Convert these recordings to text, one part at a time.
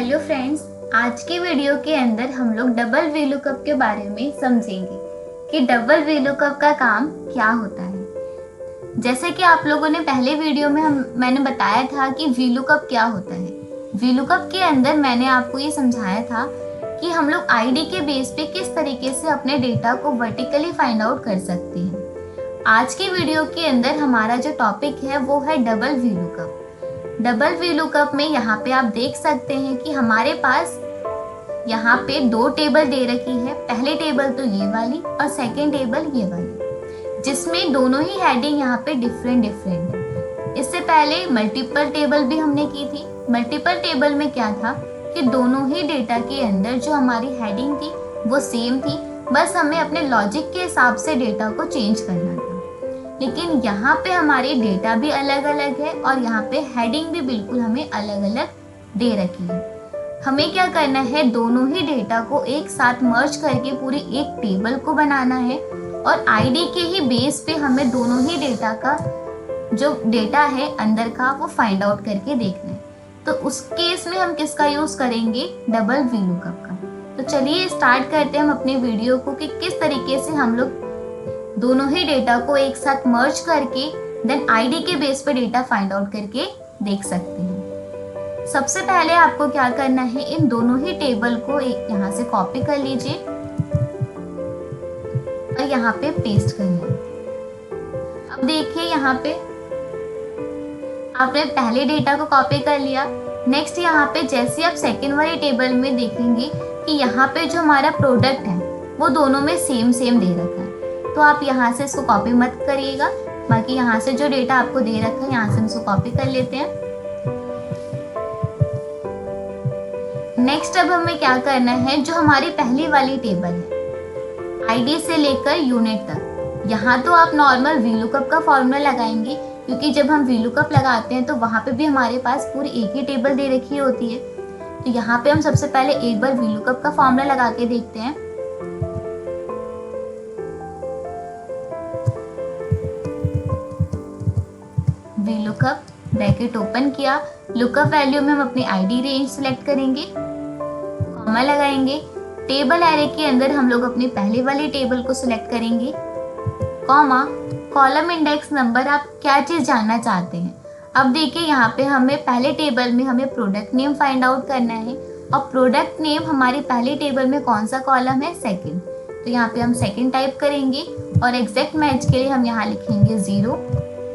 Hello friends, आज के video के अंदर हम लोग डबल वीलुकअप के बारे में समझेंगे कि डबल वीलुकअप का काम क्या होता है। जैसे कि आप लोगों ने पहले वीडियो में मैंने बताया था कि वीलुकअप क्या होता है। वीलुकअप के अंदर मैंने आपको ये समझाया था कि हम लोग आईडी के बेस पे किस तरीके से अपने डेटा को वर्टिकली फाइंड आउट कर सकते हैं। आज की वीडियो के अंदर हमारा जो टॉपिक है वो है डबल वीलुकअप। डबल वीलुकअप में यहाँ पे आप देख सकते हैं कि हमारे पास यहाँ पे दो टेबल दे रखी है। पहली टेबल तो ये वाली और सेकंड टेबल ये वाली, जिसमें दोनों ही हेडिंग यहाँ पे डिफरेंट है। इससे पहले मल्टीपल टेबल भी हमने की थी। मल्टीपल टेबल में क्या था कि दोनों ही डेटा के अंदर जो हमारी हेडिंग थी वो सेम थी, बस हमें अपने लॉजिक के हिसाब से डेटा को चेंज करना था। लेकिन यहाँ पे हमारी डेटा भी अलग अलग है और यहाँ पे हेडिंग भी बिल्कुल हमें अलग अलग दे रखी है। हमें क्या करना है, दोनों ही डेटा को एक साथ मर्ज करके पूरी एक टेबल को बनाना है और आईडी के ही बेस पे हमें दोनों ही डेटा का जो डेटा है अंदर का वो फाइंड आउट करके देखना है। तो उस केस में हम किसका यूज करेंगे, डबल वीलुकअप का। तो चलिए स्टार्ट करते हैं हम अपने वीडियो को कि किस तरीके से हम लोग दोनों ही डेटा को एक साथ मर्ज करके देन आईडी के बेस पे डेटा फाइंड आउट करके देख सकते हैं। सबसे पहले आपको क्या करना है, इन दोनों ही टेबल को एक यहाँ से कॉपी कर लीजिए और यहाँ पे पेस्ट करिए। अब देखिए यहाँ पे आपने पहले डेटा को कॉपी कर लिया। नेक्स्ट यहाँ पे जैसे आप सेकेंड वाली टेबल में देखेंगे कि यहाँ पे जो हमारा प्रोडक्ट है वो दोनों में सेम दे रखा है, तो आप यहाँ से इसको कॉपी मत करिएगा। बाकी यहाँ से जो डेटा आपको दे रखा है यहाँ से हम इसको कॉपी कर लेते हैं। नेक्स्ट अब हमें क्या करना है, जो हमारी पहली वाली टेबल है आईडी से लेकर यूनिट तक, यहाँ तो आप नॉर्मल वीलुकअप का फॉर्मूला लगाएंगे, क्योंकि जब हम वीलुकअप लगाते हैं तो वहाँ पे भी हमारे पास पूरी एक ही टेबल दे रखी होती है। तो यहाँ पे हम सबसे पहले एक बार वीलुकअप का फॉर्मूला लगा के देखते हैं। वीलुकअप ब्रैकेट ओपन किया, लुकअप वैल्यू में हम अपनी आईडी रेंज सिलेक्ट करेंगे, कॉमा लगाएंगे। टेबल एरे के अंदर हम लोग अपनी पहले वाली टेबल को सिलेक्ट करेंगे, कॉमा कॉलम इंडेक्स नंबर आप क्या चीज जानना चाहते हैं। अब देखिए यहाँ पे हमें पहले टेबल में हमें प्रोडक्ट नेम फाइंड आउट करना है और प्रोडक्ट नेम हमारी पहली टेबल में कौन सा कॉलम है, सेकंड। तो यहाँ पे हम सेकंड टाइप करेंगे और एग्जैक्ट मैच के लिए हम यहाँ लिखेंगे 0।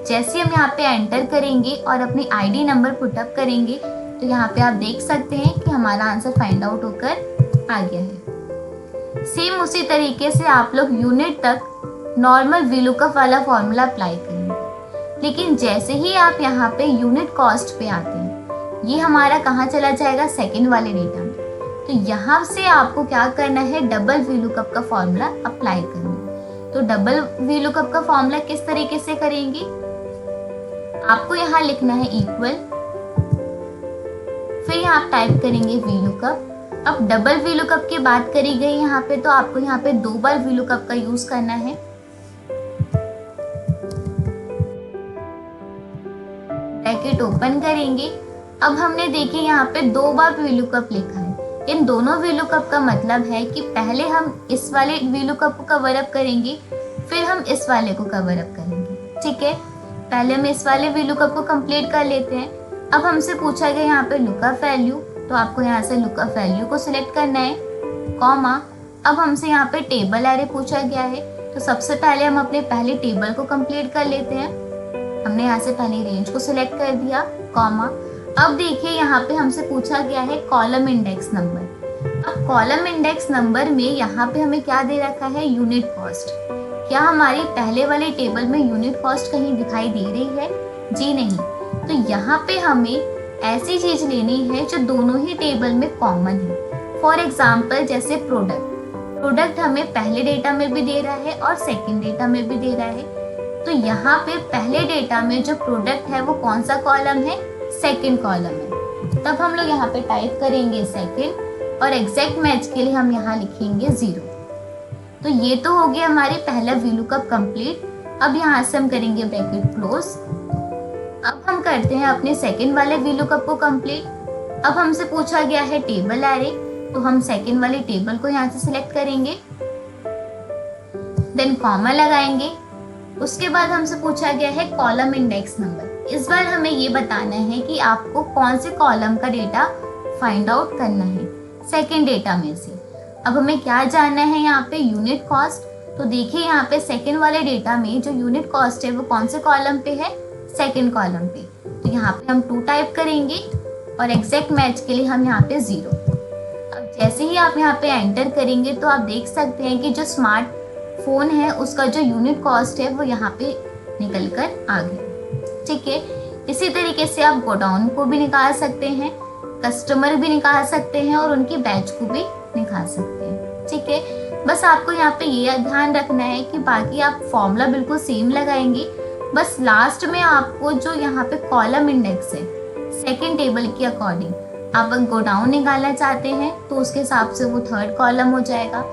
जैसे हम यहाँ पे एंटर करेंगे और अपनी आईडी नंबर पुटअप करेंगे तो यहाँ पे आप देख सकते हैं कि हमारा आंसर फाइंड आउट होकर आ गया है। सेम उसी तरीके से आप लोग यूनिट तक नॉर्मल वीलुकअप वाला फॉर्मूला अप्लाई करेंगे। लेकिन जैसे ही आप यहाँ पे यूनिट कॉस्ट पे आते हैं, ये हमारा कहाँ चला जाएगा, सेकेंड वाले डेटा में। तो यहाँ से आपको क्या करना है, डबल वीलुकअप का फॉर्मूला अप्लाई करना है। तो डबल वीलुकअप का फॉर्मूला किस तरीके से करेंगे, आपको यहाँ लिखना है इक्वल, फिर यहाँ आप टाइप करेंगे वीलुकअप। अब डबल वीलुकअप की बात करी गई यहाँ पे, तो आपको यहाँ पे 2 बार वीलुकअप का यूज करना है। ब्रैकेट ओपन करेंगे। अब हमने देखिए यहाँ पे 2 बार वीलुकअप लिखा है। इन दोनों वीलुकअप का मतलब है कि पहले हम इस वाले वीलुकअप को कवर अप करेंगे, फिर हम इस वाले को कवर अप करेंगे। ठीक है, पहले हम इस वाले वीलुकअप को कंप्लीट कर लेते हैं। अब हमसे पूछा गया यहाँ पे लुकअप वैल्यू, तो आपको यहाँ से लुकअप वैल्यू को सिलेक्ट करना है, कॉमा। अब हमसे यहाँ पे टेबल एरे पूछा गया है, तो सबसे पहले हम अपने पहली टेबल को कंप्लीट कर लेते हैं। हमने यहाँ से पहली रेंज को सिलेक्ट कर दिया, कॉमा। अब देखिए यहाँ पे हमसे पूछा गया है कॉलम इंडेक्स नंबर। अब कॉलम इंडेक्स नंबर में यहाँ पे हमें क्या दे रखा है, यूनिट कॉस्ट। क्या हमारी पहले वाली टेबल में यूनिट कॉस्ट कहीं दिखाई दे रही है, जी नहीं। तो यहाँ पे हमें ऐसी चीज लेनी है जो दोनों ही टेबल में कॉमन है। फॉर एग्जाम्पल जैसे प्रोडक्ट हमें पहले डेटा में भी दे रहा है और सेकंड डेटा में भी दे रहा है। तो यहाँ पे पहले डेटा में जो प्रोडक्ट है वो कौन सा कॉलम है, सेकंड कॉलम है। तब हम लोग यहाँ पे टाइप करेंगे सेकंड और एग्जैक्ट मैच के लिए हम यहाँ लिखेंगे 0। तो ये तो हो गया हमारे पहला वीलुकअप कंप्लीट। अब यहाँ से हम करेंगे ब्रैकेट क्लोज। अब हम करते हैं अपने सेकंड वाले वीलुकअप को कंप्लीट। अब हमसे पूछा गया है टेबल एरे, तो हम सेकंड वाली टेबल को यहाँ से सिलेक्ट करेंगे, देन कॉमा लगाएंगे। उसके बाद हमसे पूछा गया है कॉलम इंडेक्स नंबर। इस बार हमें ये बताना है कि आपको कौन से कॉलम का डेटा फाइंड आउट करना है सेकंड डेटा में से। अब हमें क्या जानना है यहाँ पे, यूनिट कॉस्ट। तो देखिए यहाँ पे सेकंड वाले डेटा में जो यूनिट कॉस्ट है वो कौन से कॉलम पे है, सेकंड कॉलम पे। तो यहाँ पे हम 2 टाइप करेंगे और एग्जैक्ट मैच के लिए हम यहाँ पे 0। अब जैसे ही आप यहाँ पे एंटर करेंगे तो आप देख सकते हैं कि जो स्मार्ट फोन है उसका जो यूनिट कॉस्ट है वो यहाँ पे निकल कर आ गया। ठीक है, इसी तरीके से आप गोडाउन को भी निकाल सकते हैं, कस्टमर भी निकाल सकते हैं और उनकी बैच को भी निकाल सकते हैं। ठीक है, बस आपको यहाँ पे ये ध्यान रखना है कि बाकी आप फॉर्मूला बिल्कुल सेम लगाएंगे, बस लास्ट में आपको जो यहाँ पे कॉलम इंडेक्स है सेकंड टेबल के अकॉर्डिंग, आप गोडाउन निकालना चाहते हैं तो उसके हिसाब से वो थर्ड कॉलम हो जाएगा।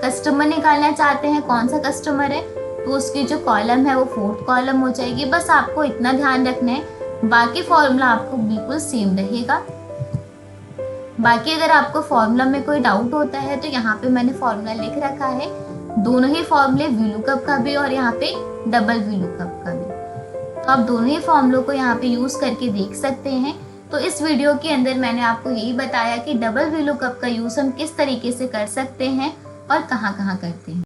कस्टमर निकालना चाहते हैं कौन सा कस्टमर है तो उसकी जो कॉलम है वो फोर्थ कॉलम हो जाएगी। बस आपको इतना ध्यान रखना है, बाकी फॉर्मूला आपको बिल्कुल सेम रहेगा। बाकी अगर आपको फॉर्मूला में कोई डाउट होता है तो यहाँ पे मैंने फॉर्मूला लिख रखा है, दोनों ही फॉर्मूले वीलुकअप का भी और यहाँ पे डबल वीलुकअप का भी। तो आप दोनों ही फॉर्मूलों को यहाँ पे यूज करके देख सकते हैं। तो इस वीडियो के अंदर मैंने आपको यही बताया कि डबल वीलुकअप का यूज हम किस तरीके से कर सकते हैं और कहाँ कहाँ करते हैं।